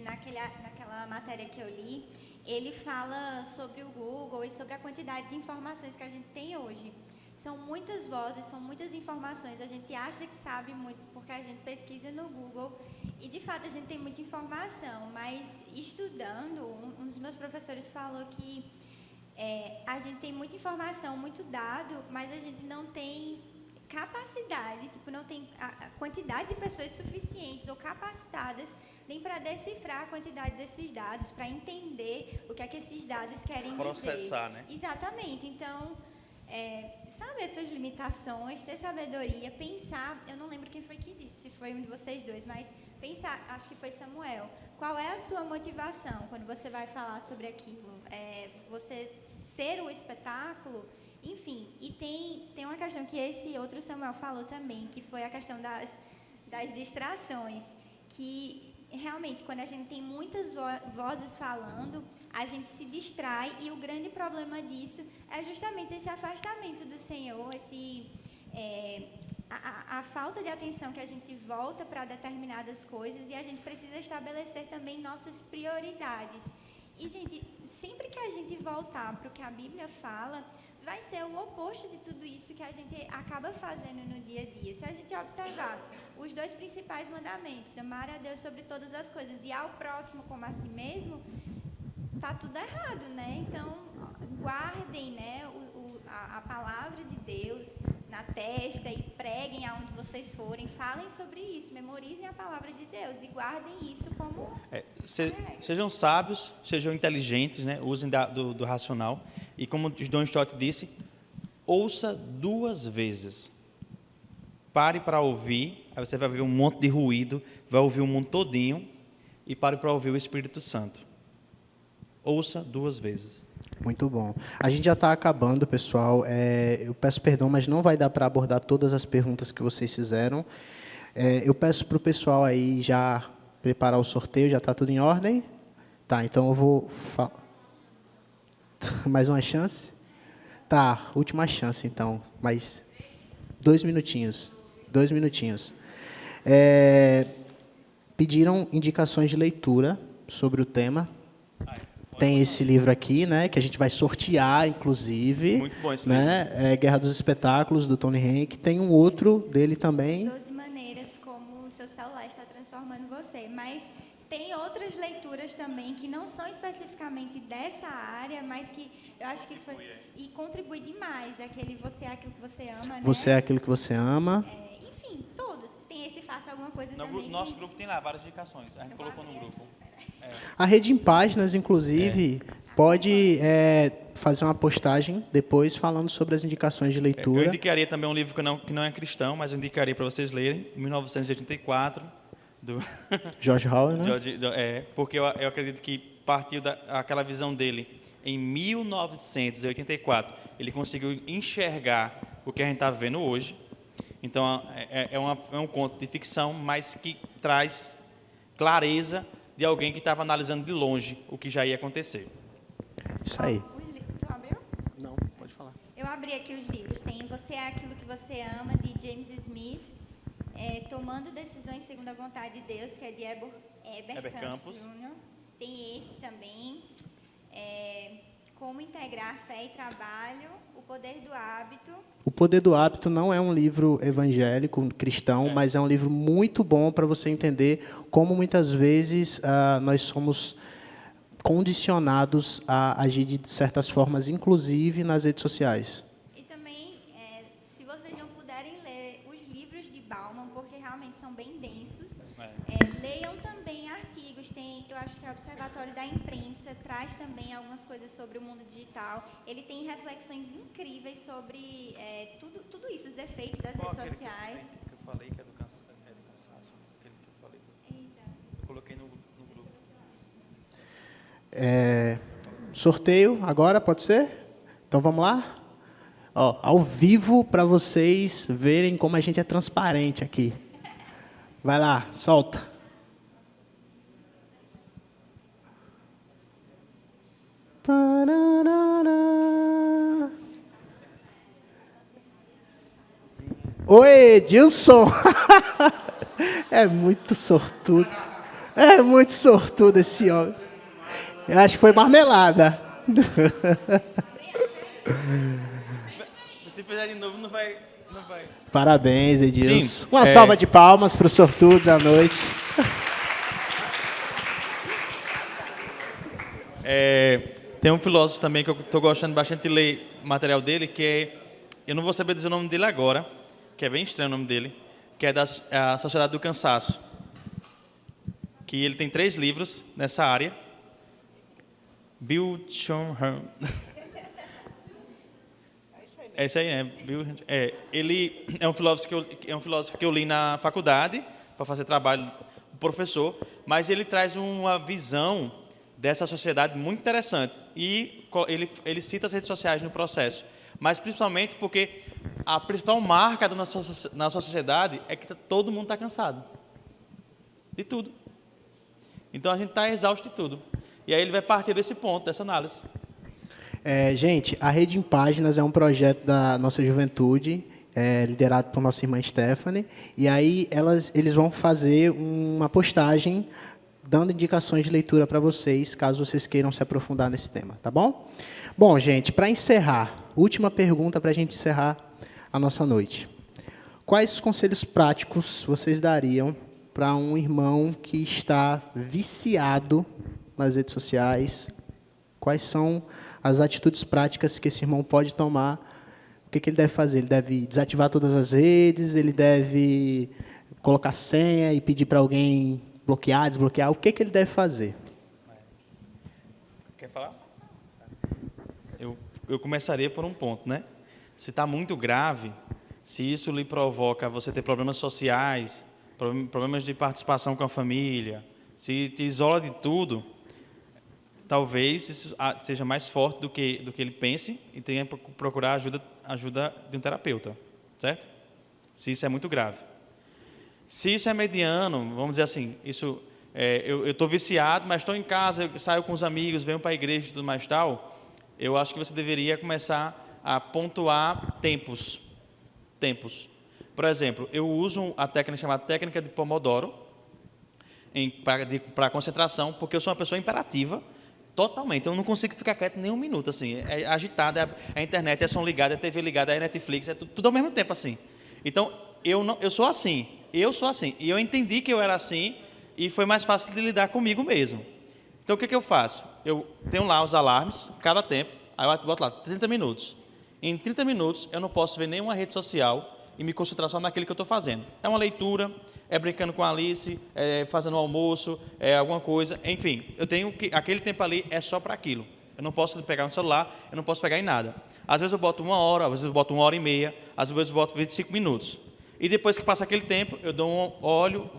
naquela matéria que eu li, ele fala sobre o Google e sobre a quantidade de informações que a gente tem hoje. São muitas vozes, são muitas informações. A gente acha que sabe muito porque a gente pesquisa no Google e, de fato, a gente tem muita informação. Mas, estudando, um dos meus professores falou que a gente tem muita informação, muito dado, mas a gente não tem capacidade, não tem a quantidade de pessoas suficientes ou capacitadas nem para decifrar a quantidade desses dados, para entender o que é que esses dados querem Processar, dizer. né? Exatamente. Então, saber as suas limitações, ter sabedoria, pensar, eu não lembro quem foi que disse, se foi um de vocês dois, mas pensar, acho que foi Samuel, qual é a sua motivação quando você vai falar sobre aquilo? Você ser o espetáculo? Enfim, e tem uma questão que esse outro Samuel falou também, que foi a questão das distrações, que realmente quando a gente tem muitas vozes falando, a gente se distrai, e o grande problema disso é justamente esse afastamento do Senhor, a falta de atenção que a gente volta para determinadas coisas, e a gente precisa estabelecer também nossas prioridades. E, gente, sempre que a gente voltar para o que a Bíblia fala, vai ser o oposto de tudo isso que a gente acaba fazendo no dia a dia. Se a gente observar os 2 principais mandamentos, amar a Deus sobre todas as coisas e ao próximo como a si mesmo, tá tudo errado, né? Então, guardem, né, a palavra de Deus na testa e preguem aonde vocês forem, falem sobre isso, memorizem a palavra de Deus e guardem isso como... Sejam sábios, sejam inteligentes, né? Usem do racional. E como John Stott disse, ouça 2 vezes. Pare para ouvir, aí você vai ouvir um monte de ruído, vai ouvir o mundo todinho, e pare para ouvir o Espírito Santo. Ouça 2 vezes. Muito bom. A gente já está acabando, pessoal. Eu peço perdão, mas não vai dar para abordar todas as perguntas que vocês fizeram. Eu peço para o pessoal aí já preparar o sorteio. Já está tudo em ordem? Tá, então eu vou... Mais uma chance? Tá, última chance, então. Mais 2 minutinhos. 2 minutinhos. Pediram indicações de leitura sobre o tema. Tem esse livro aqui, né, que a gente vai sortear, inclusive. Muito bom esse né? Guerra dos Espetáculos, do Tony Henk. Tem um outro dele também. 12 maneiras como o seu celular está transformando você. Mas tem outras leituras também que não são especificamente dessa área, mas que eu acho que foi... E contribui demais. Aquele Você é Aquilo que Você Ama, né? Você é Aquilo que Você Ama. Enfim, todos. Tem esse Faça Alguma Coisa também. Nosso grupo tem lá várias indicações. A gente colocou no grupo. A Rede em Páginas, inclusive, pode fazer uma postagem depois falando sobre as indicações de leitura. Eu indicaria também um livro que não é cristão, mas eu indicaria para vocês lerem, 1984, do George Howell, né? Porque eu acredito que partiu daquela visão dele. Em 1984, ele conseguiu enxergar o que a gente está vendo hoje. Então, é um conto de ficção, mas que traz clareza de alguém que estava analisando de longe o que já ia acontecer. Isso aí. Tu abriu? Não, pode falar. Eu abri aqui os livros. Tem Você é Aquilo que Você Ama, de James Smith. Tomando Decisões Segundo a Vontade de Deus, que é de Heber Campos Jr. Tem esse também. Como Integrar Fé e Trabalho, O Poder do Hábito. O Poder do Hábito não é um livro evangélico, cristão, mas é um livro muito bom para você entender como muitas vezes nós somos condicionados a agir de certas formas, inclusive nas redes sociais. E também, se vocês não puderem ler os livros de Bauman, porque realmente são bem densos, leiam também artigos. Eu acho que o Observatório da Imprensa traz também algumas coisas sobre o mundo digital. Ele tem reflexões incríveis sobre tudo isso, os efeitos das redes sociais. Que eu falei que é do cansaço. Aquele que eu falei. Eita. Eu coloquei no grupo. Sorteio agora, pode ser? Então vamos lá? Ao vivo para vocês verem como a gente é transparente aqui. Vai lá, solta. Oi, Edilson! É muito sortudo. É muito sortudo esse homem. Eu acho que foi marmelada. Se fizer de novo, não vai. Parabéns, Edilson. Sim, Uma salva de palmas para o sortudo da noite. Tem um filósofo também que eu estou gostando bastante de ler o material dele, que é... Eu não vou saber dizer o nome dele agora, que é bem estranho o nome dele, que é da Sociedade do Cansaço. que ele tem 3 livros nessa área. Bill Chonham. É isso aí, né? Ele é um filósofo que eu li na faculdade para fazer trabalho do professor, mas ele traz uma visão dessa sociedade muito interessante e ele cita as redes sociais no processo, mas principalmente porque a principal marca da nossa sociedade é que todo mundo está cansado de tudo. Então a gente está exausto de tudo. E aí ele vai partir desse ponto, dessa análise. Gente, a Rede em Páginas é um projeto da nossa juventude, liderado por nossa irmã Stephanie, e aí eles vão fazer uma postagem dando indicações de leitura para vocês, caso vocês queiram se aprofundar nesse tema, tá bom? Bom, gente, para encerrar, última pergunta para a gente encerrar a nossa noite. Quais conselhos práticos vocês dariam para um irmão que está viciado nas redes sociais? Quais são as atitudes práticas que esse irmão pode tomar? O que ele deve fazer? Ele deve desativar todas as redes? Ele deve colocar senha e pedir para alguém bloquear, desbloquear? O que ele deve fazer? Quer falar? Eu começaria por um ponto, né? Se está muito grave, se isso lhe provoca você ter problemas sociais, problemas de participação com a família, se te isola de tudo, talvez isso seja mais forte do que ele pense e tenha que procurar ajuda de um terapeuta, certo? Se isso é muito grave. Se isso é mediano, vamos dizer assim, eu estou viciado, mas estou em casa, eu saio com os amigos, venho para a igreja e tudo mais tal, eu acho que você deveria começar a pontuar tempos. Por exemplo, eu uso a técnica chamada técnica de Pomodoro para concentração, porque eu sou uma pessoa imperativa, totalmente. Eu não consigo ficar quieto nem um minuto, assim. É agitado, é a internet, é som ligado, é TV ligada, é Netflix, é tudo ao mesmo tempo, assim. Então, eu sou assim. E eu entendi que eu era assim e foi mais fácil de lidar comigo mesmo. Então, o que eu faço? Eu tenho lá os alarmes, cada tempo, aí eu boto lá 30 minutos. Em 30 minutos, eu não posso ver nenhuma rede social e me concentrar só naquilo que eu estou fazendo. É uma leitura, é brincando com a Alice, é fazendo um almoço, é alguma coisa, enfim. Eu tenho que aquele tempo ali é só para aquilo. Eu não posso pegar no celular, eu não posso pegar em nada. Às vezes eu boto 1 hora, às vezes eu boto 1h30, às vezes eu boto 25 minutos. E depois que passa aquele tempo, eu dou um olho,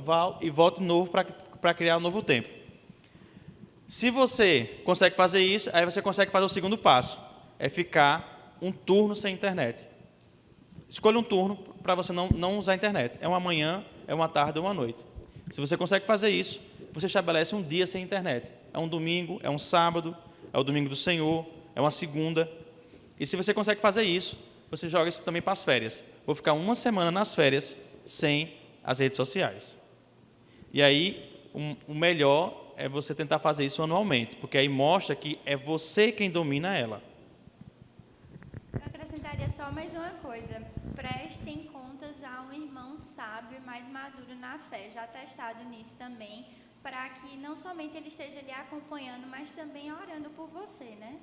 e volto de novo para criar um novo tempo. Se você consegue fazer isso, aí você consegue fazer o segundo passo, é ficar um turno sem internet. Escolha um turno para você não usar a internet. É uma manhã, é uma tarde ou uma noite. Se você consegue fazer isso, você estabelece um dia sem internet. É um domingo, é um sábado, é o domingo do Senhor, é uma segunda. E se você consegue fazer isso, você joga isso também para as férias. Vou ficar 1 semana nas férias sem as redes sociais. E aí, o melhor é você tentar fazer isso anualmente, porque aí mostra que é você quem domina ela. Eu acrescentaria só mais uma coisa. Prestem contas a um irmão sábio e mais maduro na fé, já testado nisso também, para que não somente ele esteja ali acompanhando, mas também orando por você, né?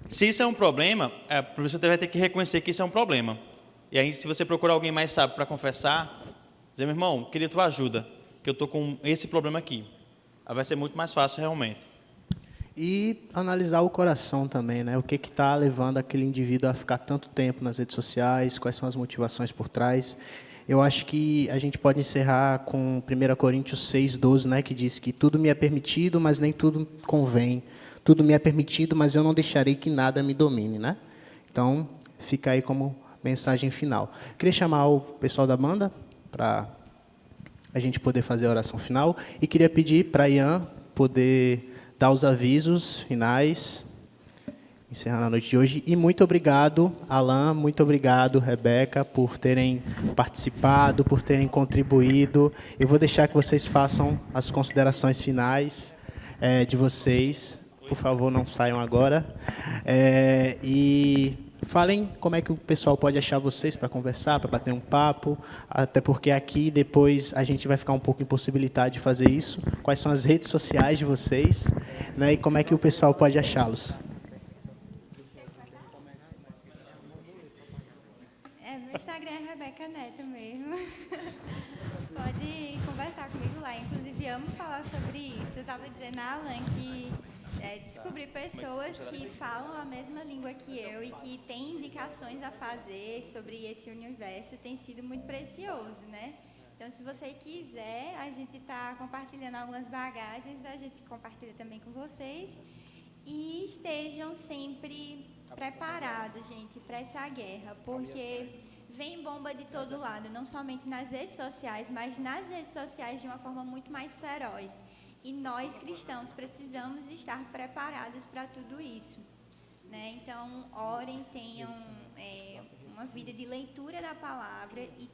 Se isso é um problema, você vai ter que reconhecer que isso é um problema. E aí, se você procurar alguém mais sábio para confessar, dizer, meu irmão, queria tua ajuda, que eu estou com esse problema aqui. Aí vai ser muito mais fácil realmente. E analisar o coração também, né? O que está levando aquele indivíduo a ficar tanto tempo nas redes sociais, quais são as motivações por trás. Eu acho que a gente pode encerrar com 1 Coríntios 6:12, né? Que diz que tudo me é permitido, mas nem tudo convém. Tudo me é permitido, mas eu não deixarei que nada me domine, né? Então, fica aí como mensagem final. Queria chamar o pessoal da banda para a gente poder fazer a oração final. E queria pedir para Ian poder dar os avisos finais, encerrando a noite de hoje. E muito obrigado, Alan, muito obrigado, Rebeca, por terem participado, por terem contribuído. Eu vou deixar que vocês façam as considerações finais de vocês. Por favor, não saiam agora. E falem como é que o pessoal pode achar vocês para conversar, para bater um papo, até porque aqui depois a gente vai ficar um pouco impossibilitado de fazer isso. Quais são as redes sociais de vocês, né, e como é que o pessoal pode achá-los? Meu Instagram é Rebeca Neto mesmo. Pode conversar comigo lá. Inclusive, amo falar sobre pessoas que falam a mesma língua que eu e que têm indicações a fazer sobre esse universo tem sido muito precioso, né? Então, se você quiser, a gente está compartilhando algumas bagagens, a gente compartilha também com vocês. E estejam sempre preparados, gente, para essa guerra, porque vem bomba de todo lado, não somente nas redes sociais, mas nas redes sociais de uma forma muito mais feroz. E nós, cristãos, precisamos estar preparados para tudo isso, né? Então, orem, tenham uma vida de leitura da palavra e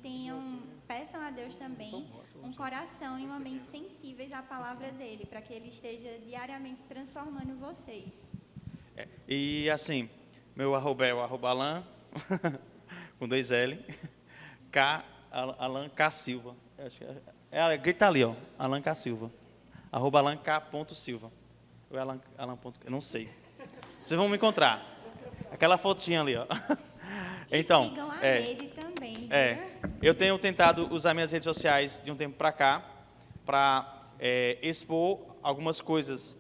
peçam a Deus também um coração e uma mente sensíveis à palavra dele, para que ele esteja diariamente transformando vocês. E assim, meu arroba é o @Alan, com 2 L, Alan K. Silva. Grita ali, ó, Alan K. Silva. @AlanK.Silva. Ou Alan, eu não sei. Vocês vão me encontrar. Aquela fotinha ali, ó. Então, sigam a rede também. eu tenho tentado usar minhas redes sociais de um tempo para cá para expor algumas coisas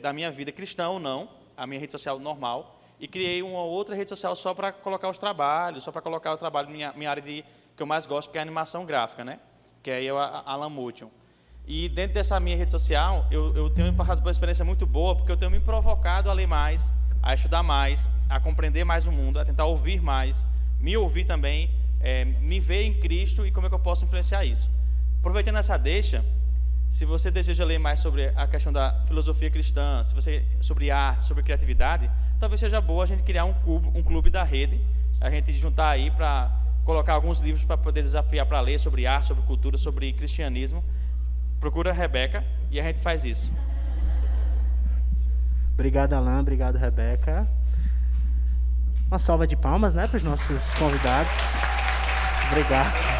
da minha vida cristã ou não, a minha rede social normal, e criei uma outra rede social só para colocar os trabalhos, só para colocar o trabalho minha área que eu mais gosto, que é a animação gráfica, né? Que é o Alan Motion. E dentro dessa minha rede social, eu tenho passado por uma experiência muito boa, porque eu tenho me provocado a ler mais, a estudar mais, a compreender mais o mundo, a tentar ouvir mais, me ouvir também, me ver em Cristo e como é que eu posso influenciar isso. Aproveitando essa deixa, se você deseja ler mais sobre a questão da filosofia cristã, sobre arte, sobre criatividade, talvez seja boa a gente criar um clube da rede, a gente juntar aí para colocar alguns livros para poder desafiar para ler sobre arte, sobre cultura, sobre cristianismo. Procura a Rebeca e a gente faz isso. Obrigado, Alan. Obrigado, Rebeca. Uma salva de palmas, né, para os nossos convidados. Obrigado.